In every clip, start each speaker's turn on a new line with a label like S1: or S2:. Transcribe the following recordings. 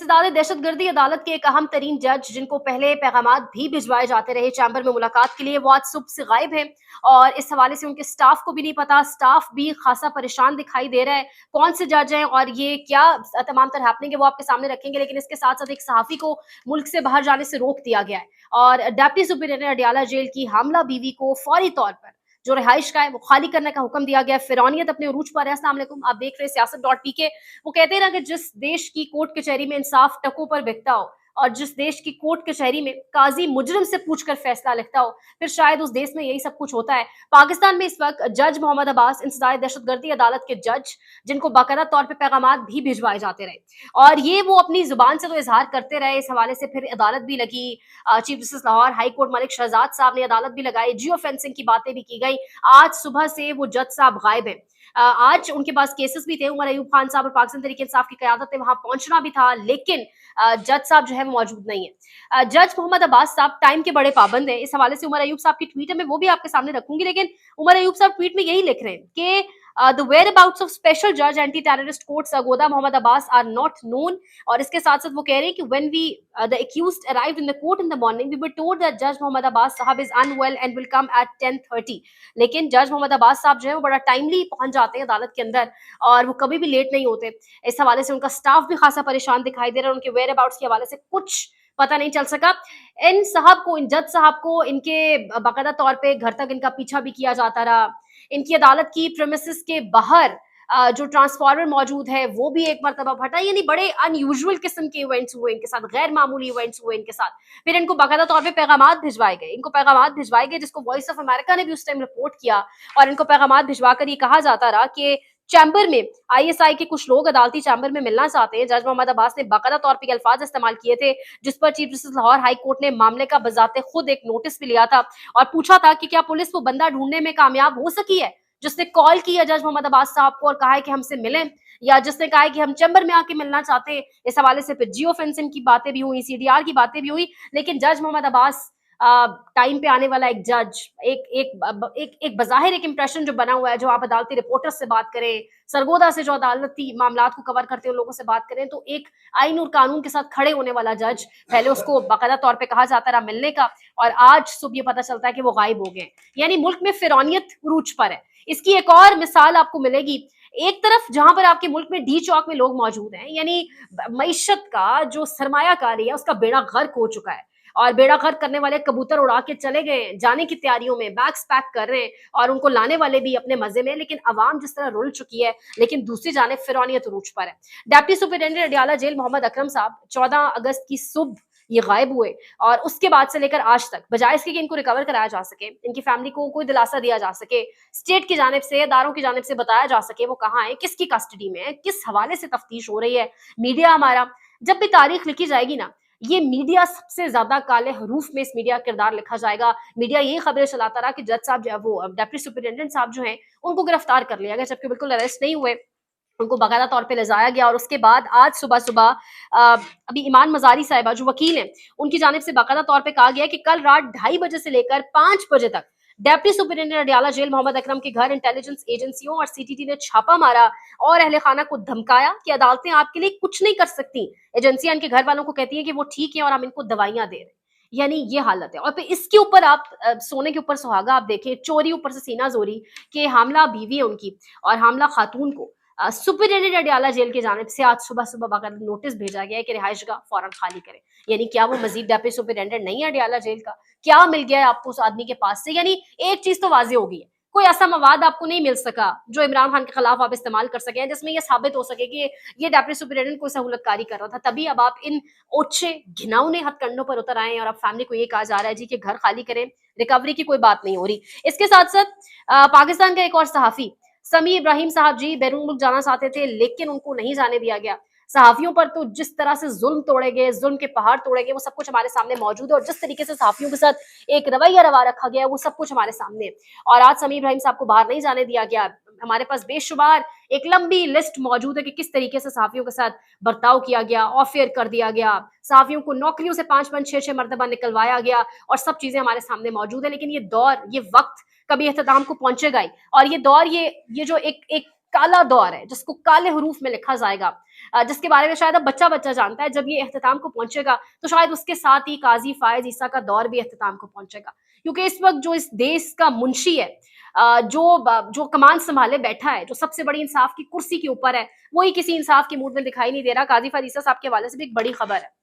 S1: इंसदाद दहशतगर्दी अदालत के एक अहम तरीन जज जिनको पहले पैगामात भी भिजवाए जाते रहे चैम्बर में मुलाकात के लिए, वो आज सुबह से गायब हैं और इस हवाले से उनके स्टाफ को भी नहीं पता। स्टाफ भी खासा परेशान दिखाई दे रहा है। कौन से जज हैं और ये क्या तमाम तरह हैपनिंग है वो आपके सामने रखेंगे, लेकिन इसके साथ साथ एक सहाफी को मुल्क से बाहर जाने से रोक दिया गया है और डिप्टी सुपरिटेंडेंट अडियाला जेल की हामला बीवी को फौरी तौर पर जो रिहाइश का है वो खाली करने का हुक्म दिया गया। फिरौनियत अपने उरूज पर है। अस्सलाम वालेकुम, आप देख रहे हैं सियासत.pk। वो कहते हैं ना कि जिस देश की कोर्ट कचहरी में इंसाफ टकों पर बिकता हो और जिस देश की कोर्ट कचहरी में काजी मुजरिम से पूछकर फैसला लिखता हो, फिर शायद उस देश में यही सब कुछ होता है। पाकिस्तान में इस वक्त जज मोहम्मद अब्बास इंसदाद दहशतगर्दी अदालत के जज, जिनको बाकायदा तौर पर पैगामात भी भिजवाए जाते रहे और ये वो अपनी जुबान से तो इजहार करते रहे। इस हवाले से फिर अदालत भी लगी। Chief justice Lahore high court Malik Shahzad साहब ने अदालत भी लगाई। जियो फेंसिंग की बातें भी की गई। आज सुबह से वो जज साहब गायब हैं। आज उनके पास केसेस भी थे। उमर अयूब खान साहब और पाकिस्तान तहरीक इंसाफ की क़यादत में वहां पहुंचना भी था, लेकिन जज साहब जो है वो मौजूद नहीं है। जज मोहम्मद अब्बास साहब टाइम के बड़े पाबंद हैं। इस हवाले से उमर अयूब साहब की ट्वीट है, मैं वो भी आपके सामने रखूंगी, लेकिन उमर अयूब साहब ट्वीट में यही लिख रहे हैं कि the whereabouts of special judge anti-terrorist court Sargodha Mohammad Abbas are not known। और इसके साथ साथ वो कह रहे हैं कि when we the accused arrived in the court in the morning, we were told that Judge Mohammad Abbas साहब is unwell and will come at 10:30। लेकिन जज मोहम्मद अब्बास साहब जो है वो बड़ा टाइमली पहुंच जाते हैं अदालत के अंदर और वो कभी भी लेट नहीं होते। इस हवाले से उनका स्टाफ भी खासा परेशान दिखाई दे रहा है। उनके वेयर अबाउट्स के हवाले से कुछ पता नहीं चल सका। इन साहब को, इन जज साहब को इनके बाकायदा तौर पे घर तक इनका पीछा भी किया जाता रहा। इनकी अदालत की प्रेमिसेस के बाहर जो ट्रांसफार्मर मौजूद है वो भी एक मरतबा फटा। यानी बड़े अनयूजुअल किस्म के इवेंट्स हुए इनके साथ, गैर मामूली इवेंट्स हुए इनके साथ। फिर इनको बाकायदा तौर पे पैगामात भिजवाए गए। इनको पैगामात भिजवाए गए जिसको वॉइस ऑफ अमेरिका ने भी उस टाइम रिपोर्ट किया और इनको पैगामात भिजवाकर ये कहा जाता रहा कि चैम्बर में आईएसआई के कुछ लोग अदालती चैम्बर में मिलना चाहते हैं। जज मोहम्मद अब्बास ने बाकायदा तौर पर अल्फाज इस्तेमाल किए थे, जिस पर chief justice Lahore high court ने मामले का बजाते खुद एक नोटिस भी लिया था और पूछा था कि क्या पुलिस वो बंदा ढूंढने में कामयाब हो सकी है जिसने कॉल किया जज मोहम्मद अब्बास साहब को और कहा है कि हमसे मिलें, या जिसने कहा है कि हम चैम्बर में आके मिलना चाहते हैं। इस हवाले से फिर जियो फेंसिंग की बातें भी हुई, सीडीआर की बातें भी हुई, लेकिन जज मोहम्मद अब्बास टाइम पे आने वाला एक जज, एक बज़ाहिर एक इंप्रेशन जो बना हुआ है, जो आप अदालती रिपोर्टर्स से बात करें, सरगोदा से जो अदालती मामलात को कवर करते हैं उन लोगों से बात करें, तो एक आइन और कानून के साथ खड़े होने वाला जज, पहले उसको बाकायदा तौर पे कहा जाता रहा मिलने का और आज सुबह ये पता चलता है कि वो गायब हो गए। यानी मुल्क में फिरौनियत उरूज पर है। इसकी एक और मिसाल आपको मिलेगी। एक तरफ जहां पर आपके मुल्क में डी चौक में लोग मौजूद हैं, यानी मईशत का जो सरमायाकारी है उसका बेड़ा गर्क हो चुका है और बेड़ा गर्क करने वाले कबूतर उड़ा के चले गए, जाने की तैयारियों में, बैग्स पैक कर रहे हैं और उनको लाने वाले भी अपने मजे में, लेकिन अवाम जिस तरह रुल चुकी है, लेकिन दूसरी जानिब फिरौनियत उरूज पर है। Deputy superintendent Adiala jail Mohammad Akram साहब 14 अगस्त की सुबह ये गायब हुए और उसके बाद से लेकर आज तक, बजाय इसके कि इनको रिकवर कराया जा सके, इनकी फैमिली को कोई दिलासा दिया जा सके, स्टेट की जानिब से, अदारों की जानिब से बताया जा सके वो कहाँ है, किसकी कस्टडी में है, किस हवाले से तफ्तीश हो रही है। मीडिया हमारा, जब भी तारीख लिखी जाएगी ना, ये मीडिया सबसे ज्यादा काले हरूफ में इस मीडिया किरदार लिखा जाएगा। मीडिया यही खबरें चलाता रहा कि जज साहब जो है वो डिप्टी सुपरिटेंडेंट साहब जो हैं उनको गिरफ्तार कर लिया गया, जबकि बिल्कुल अरेस्ट नहीं हुए, उनको बाकायदा तौर पे ले जाया गया। और उसके बाद आज सुबह सुबह अभी ईमान मजारी साहिबा जो वकील हैं उनकी जानिब से बाकायदा तौर पे कहा गया कि कल रात 2:30 बजे से लेकर 5 बजे तक deputy superintendent Adiala jail Mohammad Akram के घर इंटेलिजेंस एजेंसियों और सीटीटी ने छापा मारा और अहले खाना को धमकाया कि अदालतें आपके लिए कुछ नहीं कर सकती। एजेंसियां इनके घर वालों को कहती है कि वो ठीक है और हम इनको दवाइयां दे रहे हैं। यानी ये हालत है। और फिर इसके ऊपर आप सोने के ऊपर सुहागा आप देखें, चोरी ऊपर से सीना जोरी कि हामला बीवी है उनकी और हामला खातून को सुपरिटेंडेंट अडियाला जेल की जानिब से आज सुबह सुबह बाकायदा नोटिस भेजा गया है कि रिहाइशगाह फौरन खाली करें। यानी क्या वो मजीद डिप्टी सुपरिटेंडेंट नहीं है अडियाला जेल का? क्या मिल गया है आपको उस आदमी के पास से? यानी एक चीज तो वाजे हो गई है, कोई ऐसा मवाद आपको नहीं मिल सका जो इमरान खान के खिलाफ आप इस्तेमाल कर सके, जिसमें यह साबित हो सके कि ये डिप्टी सुपरिटेंडेंट कोई सहूलतकारी कर रहा था। तभी अब आप इन ओछे घिनौने हथकंडों पर उतर आए और अब फैमिली को ये कहा जा रहा है जी कि घर खाली करें, रिकवरी की कोई बात नहीं हो रही। इसके साथ साथ पाकिस्तान का एक और सहाफी समी इब्राहिम साहब जी बैरून मुल्क जाना चाहते थे, लेकिन उनको नहीं जाने दिया गया। सहाफियों पर तो जिस तरह से जुल्म तोड़े गए, जुल्म के पहाड़ तोड़े गए, वो सब कुछ हमारे सामने मौजूद है और जिस तरीके से सहाफियों के साथ एक रवैया रवा रखा गया वो सब कुछ हमारे सामने है। और आज समी इब्राहिम साहब को बाहर नहीं जाने दिया गया। हमारे पास बेशुमार एक लंबी लिस्ट मौजूद है कि किस तरीके से सहाफियों के साथ बर्ताव किया गया, ऑफेयर कर दिया गया, सहाफियों को नौकरियों से 5-5, 6-6 मरतबा निकलवाया गया और सब चीजें हमारे सामने मौजूद है। लेकिन ये दौर, ये वक्त कभी इख्तिताम को पहुंचेगा ही और ये दौर, ये जो एक काला दौर है जिसको काले हरूफ में लिखा जाएगा। जिसके बारे में शायद अब बच्चा-बच्चा जानता है, जब ये इख्तिताम को पहुँचेगा, तो शायद उसके साथ ही काज़ी फ़ायज़ ईसा का दौर भी इख्तिताम को पहुँचेगा। क्योंकि इस वक़्त जो इस देश का मुंशी है, जो कमान सँभाले बैठा है, जो सबसे बड़ी इंसाफ की कुर्सी के ऊपर है, वही किसी इंसाफ के मूड में दिखाई नहीं दे रहा। काज़ी फ़ायज़ ईसा साहब के हवाले से भी एक बड़ी खबर है।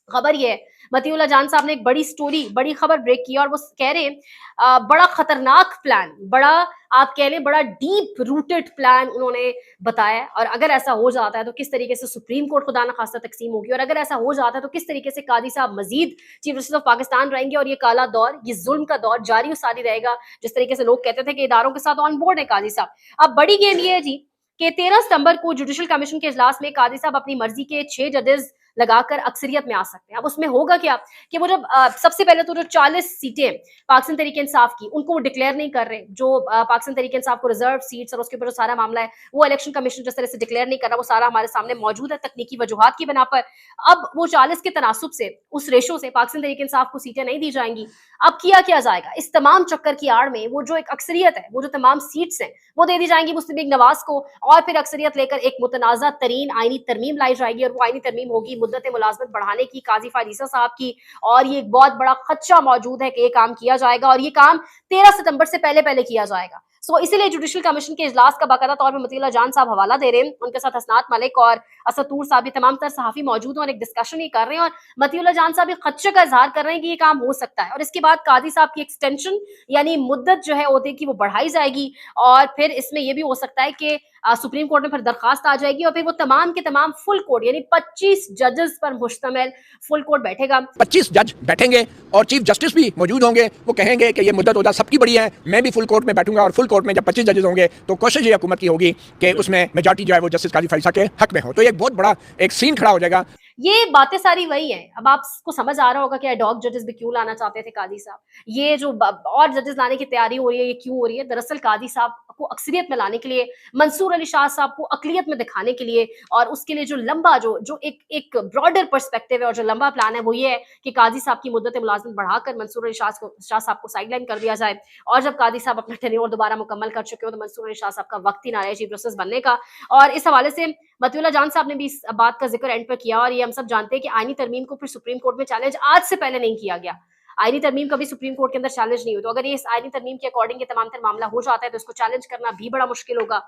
S1: खबर ये है, मतीउल्लाह जान साहब ने एक बड़ी स्टोरी, बड़ी खबर ब्रेक की और वो कह रहे हैं बड़ा खतरनाक प्लान, बड़ा आप कह लें बड़ा डीप रूटेड प्लान उन्होंने बताया और अगर ऐसा हो जाता है तो किस तरीके से सुप्रीम कोर्ट खुदा न खास्ता तकसीम होगी और अगर ऐसा हो जाता है तो किस तरीके से कादी साहब मजीद चीफ जस्टिस ऑफ पाकिस्तान रहेंगे और ये काला दौर, ये जुल्म का दौर जारी और सारी रहेगा। जिस तरीके से लोग कहते थे कि इदारों के साथ ऑन बोर्ड है कादी साहब। अब बड़ी गेम ये है जी कि 13 सितंबर को जुडिशल कमीशन के इजलास में कादी साहब अपनी मर्जी के 6 जजेस लगाकर अक्सरियत में आ सकते हैं। अब उसमें होगा क्या कि वो जब सबसे पहले तो जो 40 सीटें पाकिस्तान तहरीक इंसाफ की उनको वो डिक्लेयर नहीं कर रहे, जो पाकिस्तान तहरीक इंसाफ को रिजर्व सीट्स और उसके ऊपर जो सारा मामला है वो इलेक्शन कमीशन जिस तरह से डिक्लेयर नहीं कर रहा, वो सारा हमारे सामने मौजूद है तकनीकी वजूहात की बिना पर। अब वो 40 के तनासुब से उस रेशो से पाकिस्तान तहरीक इंसाफ को सीटें नहीं दी जाएंगी। अब किया क्या जाएगा इस तमाम चक्कर की आड़ में, वो जो एक अक्सरियत है, वो जो तमाम सीट्स हैं वो दे दी जाएंगी मुस्लिम लीग नवाज को और फिर अक्सरियत लेकर एक मुतनाज़ा तरीन आईनी तरमीम लाई जाएगी और वो आईनी तरमीम होगी मुद्दत मुलाजमत बढ़ाने की काजी फ़ायज़ ईसा साहब की। और ये एक बहुत बड़ा खदशा मौजूद है कि ये काम किया जाएगा और ये काम 13 सितंबर से पहले पहले किया जाएगा। सो इसीलिए जुडिशल कमीशन के इजलास का बाकायदा तौर पर मतीउल्लाह जान साहब हवाला दे रहे हैं, उनके साथ हसनात मलिक और असद तूर साहब भी तमाम तर सहाफ़ी मौजूद हैं और एक डिस्कशन ही कर रहे हैं और मतीउल्लाह जान साहब खदशे का इजहार कर रहे हैं कि ये काम हो सकता है और इसके बाद कादी साहब की एक्सटेंशन यानी मुद्दत जो है ओहदे की वो बढ़ाई जाएगी और फिर इसमें यह भी हो सकता है कि सुप्रीम कोर्ट में फिर दरखास्त आ जाएगी और फिर वो तमाम के तमाम फुल कोर्ट यानी 25 जजेस पर मुश्तमिल फुल कोर्ट बैठेगा।
S2: 25 जज बैठेंगे और चीफ जस्टिस भी मौजूद होंगे। वो कहेंगे कि ये मुद्दत होता सबकी बड़ी है, मैं भी फुल कोर्ट में बैठूंगा और फुल कोर्ट में जब 25 जजेस होंगे तो कोशिश ये हुकूमत की होगी कि उसमें मेजॉरिटी जो है वो जस्टिस काजी फ़ायज़ ईसा के हक में हो। तो ये एक बहुत बड़ा एक सीन खड़ा हो जाएगा।
S1: ये बातें सारी वही है। अब आपको समझ आ रहा होगा कि एडॉक जजेस भी क्यों लाना चाहते थे कादी साहब। ये जो और जजेस लाने की तैयारी हो रही है, ये क्यों हो रही है? दरअसल कादी साहब को अक्सरियत में लाने के लिए, मंसूर अली शाह साहब को अक़लियत में दिखाने के लिए और उसके लिए जो लंबा जो एक ब्रॉडर पर्सपेक्टिव है और जो लंबा प्लान है वो ये है कि कादी साहब की मुद्दत मुलाज़मत बढ़ाकर मंसूर अली शाह साहब को साइडलाइन कर दिया जाए और जब कादी साहब अपना टेन्योर दोबारा मुकम्मल कर चुके हो तो मंसूर अली शाह साहब का वक्त ही ना रहे चीफ जस्टिस बनने का। और इस हवाले से मतीउल्लाह जान साहब ने भी इस बात का जिक्र एंड पर किया और ये हम सब जानते हैं कि आईनी तरमीम को फिर सुप्रीम कोर्ट में चैलेंज आज से पहले नहीं किया गया। आईनी तरमीम कभी सुप्रीम कोर्ट के अंदर चैलेंज नहीं हुई, तो अगर ये इस आईनी तरमीम के अकॉर्डिंग ये तमाम तर मामला हो जाता है तो इसको चैलेंज करना भी बड़ा मुश्किल होगा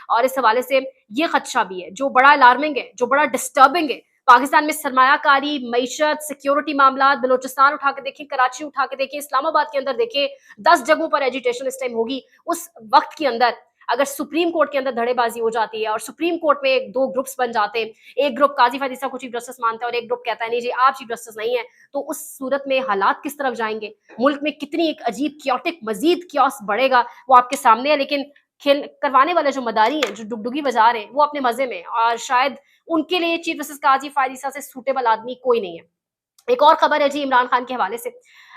S1: और इस हवाले से ये खदशा भी है जो बड़ा अलार्मिंग है, जो बड़ा डिस्टर्बिंग है। पाकिस्तान में सरमायाकारी, मईशत, सिक्योरिटी मामला, बलोचिस्तान उठा के देखिए, कराची उठा के देखिए, इस्लामाबाद के अंदर देखिए, 10 जगहों पर एजिटेशन इस टाइम होगी। उस वक्त के अंदर अगर सुप्रीम कोर्ट के अंदर धड़ेबाजी हो जाती है और सुप्रीम कोर्ट में 2 ग्रुप्स बन जाते हैं, एक ग्रुप काजी फ़ायज़ ईसा को चीफ जस्टिस मानता है और एक ग्रुप कहता है नहीं जी आप चीफ जस्टिस नहीं है, तो उस सूरत में हालात किस तरफ जाएंगे? मुल्क में कितनी एक अजीब क्योटिक मजीद क्योस बढ़ेगा वो आपके सामने है। लेकिन खेल करवाने वाले जो मदारी हैं, जो डुगडुगी बजा रहे हैं, वो अपने मजे में और शायद उनके लिए चीफ जस्टिस काजी फ़ायज़ ईसा से सूटेबल आदमी कोई नहीं है। एक और खबर है जी इमरान खान के हवाले से।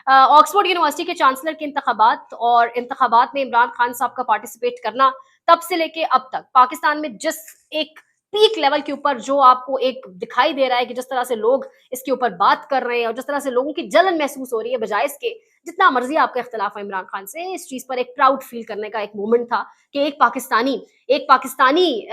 S1: ऑक्सफोर्ड यूनिवर्सिटी के चांसलर के इंतखाबात और इंतखाबात में इमरान खान साहब का पार्टिसिपेट करना तब से लेके अब तक पाकिस्तान में जिस एक पीक लेवल के ऊपर जो आपको एक दिखाई दे रहा है कि जिस तरह से लोग इसके ऊपर बात कर रहे हैं और जिस तरह से लोगों की जलन महसूस हो रही है, बजाय इसके जितना मर्जी आपका इख्तिलाफ है इमरान खान से, इस चीज पर एक प्राउड फील करने का एक मोमेंट था कि एक पाकिस्तानी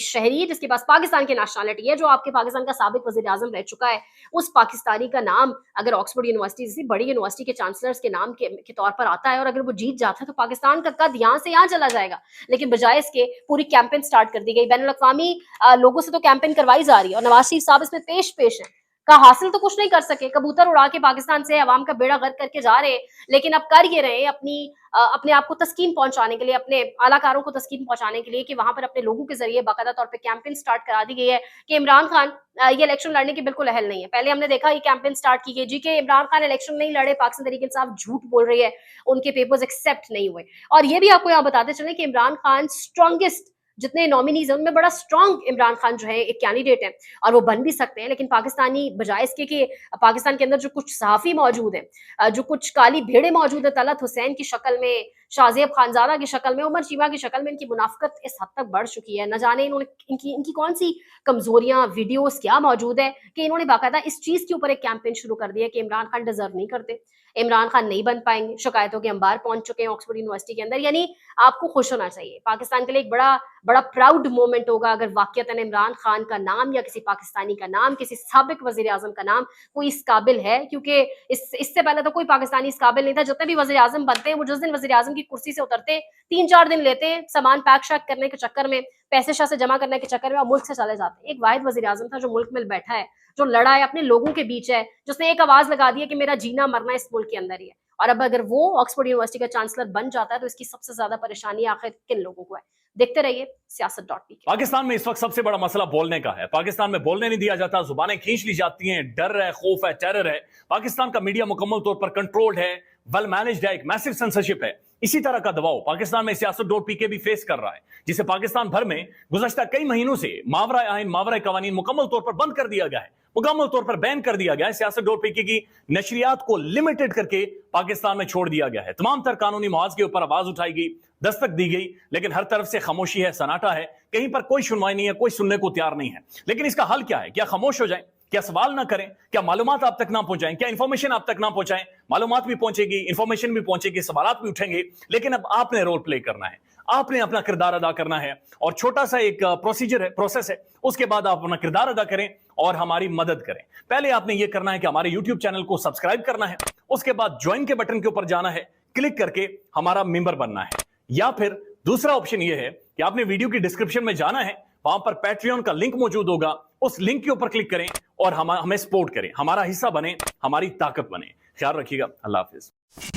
S1: शहरी जिसके पास पाकिस्तान की नेशनलिटी है, जो आपके पाकिस्तान का साबिक वज़ीर आज़म रह चुका है, उस पाकिस्तानी का नाम अगर ऑक्सफोर्ड यूनिवर्सिटी जैसी बड़ी यूनिवर्सिटी के चांसलर्स के नाम के तौर पर आता है और अगर वो जीत जाता है तो पाकिस्तान का कद यहाँ से यहाँ चला जाएगा। लेकिन बजाय इसके पूरी कैंपेन स्टार्ट कर दी गई, बैनुल अक़वामी लोगों से तो कैंपेन करवाई जा रही है और नवाज शरीफ साहब इसमें पेश हैं का हासिल तो कुछ नहीं कर सके, कबूतर उड़ा के पाकिस्तान से अवाम का बेड़ा गर्क करके जा रहे हैं, लेकिन अब कर ये रहे हैं अपने आप को तस्कीन पहुंचाने के लिए, अपने आलाकारों को तस्कीन पहुंचाने के लिए कि वहां पर अपने लोगों के जरिए बाकायदा तौर पे कैंपेन स्टार्ट करा दी गई है कि इमरान खान ये इलेक्शन लड़ने के बिल्कुल अहल नहीं है। पहले हमने देखा ये कैंपेन स्टार्ट की गई जी कि इमरान खान इलेक्शन नहीं लड़े, पाकिस्तान तहरीक इंसाफ झूठ बोल रही है, उनके पेपर्स एक्सेप्ट नहीं हुए। और ये भी आपको यहाँ बताते चले कि इमरान खान स्ट्रॉन्गेस्ट जितने नॉमिनीज हैं उनमें बड़ा स्ट्रॉन्ग इमरान खान जो है एक कैंडिडेट है और वो बन भी सकते हैं, लेकिन पाकिस्तानी बजाय इसके कि पाकिस्तान के अंदर जो कुछ सहाफी मौजूद हैं, जो कुछ काली भेड़े मौजूद है, तलत हुसैन की शक्ल में, शाहजेब खानजादा की शक्ल में, उमर चीमा की शक्ल में, इनकी मुनाफकत इस हद तक बढ़ चुकी है। न जाने इन्होंने इनकी कौन सी कमजोरियां वीडियोस क्या मौजूद है कि इन्होंने बाकायदा इस चीज के ऊपर एक कैंपेन शुरू कर दिया कि इमरान खान डिजर्व नहीं करते, इमरान खान नहीं बन पाएंगे, शिकायतों के अंबार पहुंच चुके हैं ऑक्सफोर्ड यूनिवर्सिटी के अंदर। यानी आपको खुश होना चाहिए, पाकिस्तान के लिए एक बड़ा बड़ा प्राउड मोमेंट होगा अगर वाकईतन इमरान खान का नाम या किसी पाकिस्तानी का नाम, किसी साबिक वजीर आजम का नाम कोई इस काबिल है, क्योंकि इससे पहले तो कोई पाकिस्तानी इस काबिल नहीं था। जितने भी वजीर आजम बनते हैं वो जिस दिन वजीर आजम की कुर्सी से उतरते 3-4 दिन लेते हैं सामान पैक शैक करने के चक्कर में, पैसे शाह से जमा करने के चक्कर में और मुल्क से चले जाते हैं। एक वाहिद वजीर आजम था जो मुल्क में बैठा है, जो लड़ा है, अपने लोगों के बीच है, जिसने एक आवाज लगा दी है कि मेरा जीना मरना इस मुल्क के अंदर ही है। और अब अगर वो ऑक्सफोर्ड यूनिवर्सिटी का चांसलर बन जाता है तो इसकी सबसे ज्यादा परेशानी आखिर किन लोगों को है? देखते रहिए सियासत.pk।
S3: पाकिस्तान में इस वक्त सबसे बड़ा मसला बोलने का है। पाकिस्तान में बोलने नहीं दिया जाता, जुबानें खींच ली जाती हैं, डर है, खौफ है, टेरर है। पाकिस्तान का मीडिया मुकम्मल तौर पर कंट्रोल्ड है, वेल मैनेज्ड है, एक मैसिव सेंसरशिप है। इसी तरह का दबाव पाकिस्तान में सियासत.pk भी फेस कर रहा है, जिसे पाकिस्तान भर में गुज़श्ता कई महीनों से मावरा आइन, मावरा कवानीन मुकम्मल तौर पर बंद कर दिया गया है, मुकम्मल तौर पर बैन कर दिया गया है। सियासत.pk की नशरियात को लिमिटेड करके पाकिस्तान में छोड़ दिया गया है। तमाम तर कानूनी मुआवजे के ऊपर आवाज उठाई गई, दस्तक दी गई, लेकिन हर तरफ से खामोशी है, सन्नाटा है, कहीं पर कोई सुनवाई नहीं है, कोई सुनने को तैयार नहीं है। लेकिन इसका हल क्या है? क्या खामोश हो जाएं? क्या सवाल ना करें? क्या मालूमात आप तक ना पहुंचाएं? क्या इंफॉर्मेशन आप तक ना पहुंचाएं? मालूमात भी पहुंचेगी, इंफॉर्मेशन भी पहुंचेगी, सवालात भी उठेंगे, लेकिन अब आपने रोल प्ले करना है, आपने अपना किरदार अदा करना है। और छोटा सा एक प्रोसीजर है, प्रोसेस है, उसके बाद आप अपना किरदार अदा करें और हमारी मदद करें। पहले आपने यह करना है कि हमारे YouTube चैनल को सब्सक्राइब करना है, उसके बाद ज्वाइन के बटन के ऊपर जाना है, क्लिक करके हमारा मेंबर बनना है। या फिर दूसरा ऑप्शन यह है कि आपने वीडियो की डिस्क्रिप्शन में जाना है, वहां पर पैट्रियन का लिंक मौजूद होगा, उस लिंक के ऊपर क्लिक करें और हमें सपोर्ट करें, हमारा हिस्सा बने, हमारी ताकत बने। ख्याल रखिएगा। अल्लाह हाफिज।